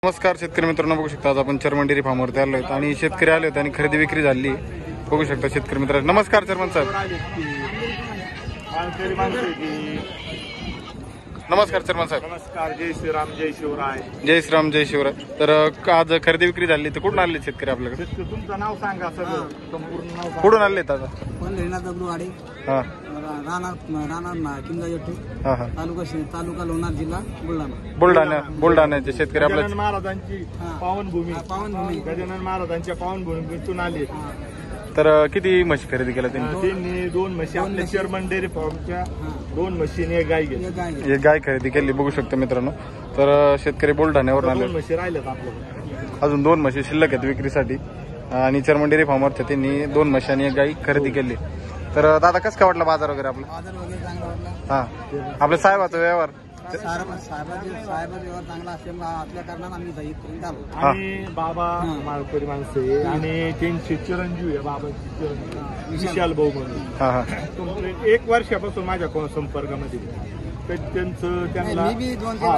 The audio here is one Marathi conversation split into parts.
नमस्कार शेतकरी मित्रांनो, बघू शकता आज आपण चर्मन डेअरी फार्मवरती आलो आहेत आणि शेतकरी आले आहेत आणि खरेदी विक्री झाली. बघू शकता शेतकरी मित्रांनो. नमस्कार चर्मन साहेब. नमस्कार चर्मन साहेब. नमस्कार. जय श्रीराम, जय शिवराय. जय श्रीराम, जय शिवराय. तर आज खरेदी विक्री झाली तर कुठून आले शेतकरी आपल्याकडे? तुमचं नाव सांगा, सगळं संपूर्ण नाव. कुठून आले आता? हा तालुका लोणार, जिल्हा बुलढाण्याचे शेतकरी आपल्या गजानन महाराजांची पावनभूमी, गजानन महाराजांच्या पावनभूमीतून आले. तर किती म्हशी खरेदी केल्या त्यांनी? 2 म्हशी आपल्या चर्मन डेअरी फार्मच्या 2 म्हशीने गाय घेतली. एक गाय खरेदी केली. बघू शकता मित्रांनो. तर शेतकरी बुलढाण्यावर आले. 2 म्हशी राहिल्यात आपल्याकडे. अजून 2 म्हशी शिल्लक आहेत विक्रीसाठी आणि चर्मन डेअरी फार्मवरच्या त्यांनी 2 म्हशी आणि एक गाय खरेदी केली. तर दादा कसं काय वाटलं बाजार वगैरे आपला? हा आपल्या साहेबाचा व्यवहार चांगला असल्यामुळे आपल्या कारणानं आम्ही जाईपर्यंत आलो. आणि बाबा माळकरी माणसं आहे आणि त्यांचे चिरंजीव आहे बाबांची चिरंजीव विशाल भाऊ म्हणून 1 वर्षापासून माझ्या संपर्कामध्ये. त्यांचं त्यांना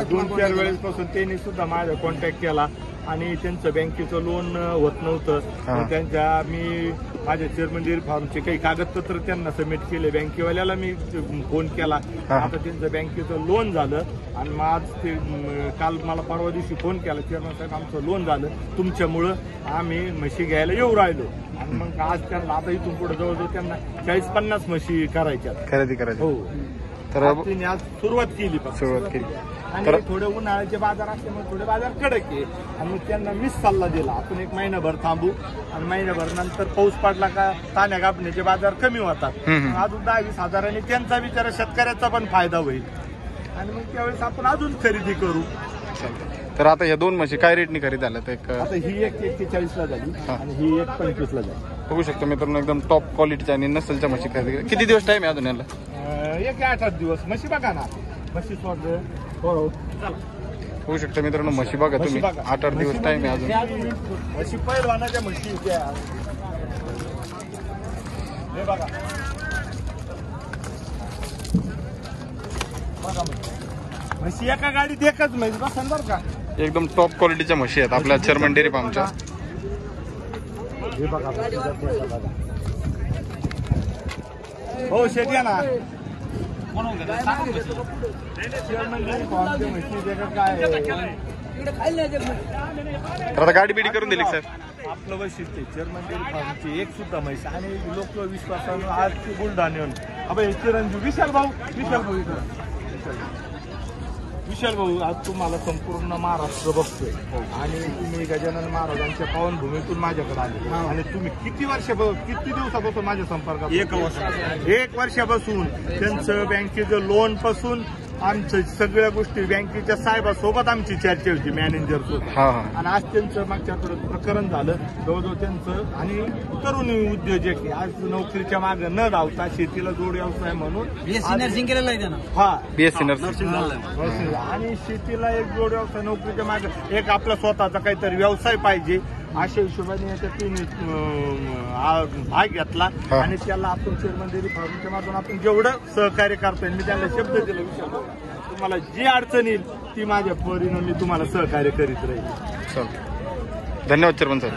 2-4 वेळेसपासून त्यांनी सुद्धा माझा कॉन्टॅक्ट केला आणि त्यांचं बँकेचं लोन होत नव्हतं. त्यांच्या मी माझ्या चेअरमन डेअरी फार्मचे काही कागदपत्र त्यांना सबमिट केले. बँकेवाल्याला मी फोन केला. आता त्यांचं बँकेचं लोन झालं आणि मग आज ते काल मला परवा दिवशी फोन केला, चेअरमन साहेब आमचं लोन झालं, तुमच्यामुळं आम्ही म्हशी घ्यायला येऊ राहिलो. आणि मग आज त्यांना आता इथून पुढे जवळजवळ त्यांना 40-50 म्हशी करायच्या खरेदी करायची. हो. तर त्यांनी आज सुरुवात केली. आणि थोडे उन्हाळ्याचे बाजार असल्यामुळे थोडे बाजार कडक आहे. आणि मग त्यांना मीच सल्ला दिला, आपण 1 महिनाभर थांबू आणि महिनाभर नंतर पाऊस पडला का ताण्या कापण्याचे बाजार कमी होतात. अजून 10-20 हजारांनी त्यांचा विचार शेतकऱ्याचा पण फायदा होईल आणि मग त्यावेळेस आपण अजून खरेदी करू. तर आता या 2 म्हशी काय रेटनी खरेदी झाल्यात? आता ही 41ला झाली आणि ही 125ला झाली. बघू शकतो मित्रांनो, एकदम टॉप क्वालिटीच्या आणि नसलच्या म्हशी खरेदी. किती दिवस टाइम आहे अजून याला? 1-8 दिवस. म्हशी बघा ना, म्हशी सोड. होऊ शकतं मित्रांनो, म्हशी बघा तुम्ही. 8-8 दिवस टाइम आहे अजून. म्हशी पहिलवानाच्या म्हशी हे बघा. म्हशी एका गाडीत एकच म्हैस बसन बरं का. एकदम टॉप क्वालिटीच्या म्हशी आहेत आपल्या चर्मन डेअरी फार्मच्या. हे बघा. हो शेट या ना. तर आता गाडी बिडी करून दिली साहेब. आपलं वैशिष्ट्य चर्मन डेअरी फार्मची एक सुद्धा म्हैस आणि लोक विश्वासानं आज बुलढाण्याहून अबे चिरंजीव विशाल भाऊ आज तुम्हाला संपूर्ण महाराष्ट्र बघतोय आणि तुम्ही गजानन महाराजांच्या पावनभूमीतून माझ्याकडे आले आणि तुम्ही किती दिवसापासून माझ्या संपर्कात? 1 वर्षापासून. त्यांचं बँकेचं लोन पासून आमचं सगळ्या गोष्टी बँकेच्या साहेबासोबत आमची चर्चा होती, मॅनेजर सोबत. आणि आज त्यांचं मागच्याकडे प्रकरण झालं जवळजवळ त्यांचं. आणि तरुण उद्योजक आज नोकरीच्या मागे न धावता शेतीला जोड व्यवसाय म्हणून नर्सिंग केलेलं आहे त्यांना. हा BSc नर्सिंग. आणि शेतीला एक जोड व्यवसाय, नोकरीच्या मागे एक आपला स्वतःचा काहीतरी व्यवसाय पाहिजे अशा हिशोबाने याच्यात भाग घेतला. आणि त्याला आपण चेअरमन डेअरी फार्मच्या माध्यमातून आपण जेवढं सहकार्य करतोय, मी त्याला शब्द दिला विषय तुम्हाला जी अडचण येईल ती माझ्या परीनं मी तुम्हाला सहकार्य करीत राहील. धन्यवाद चेअरमन साहेब.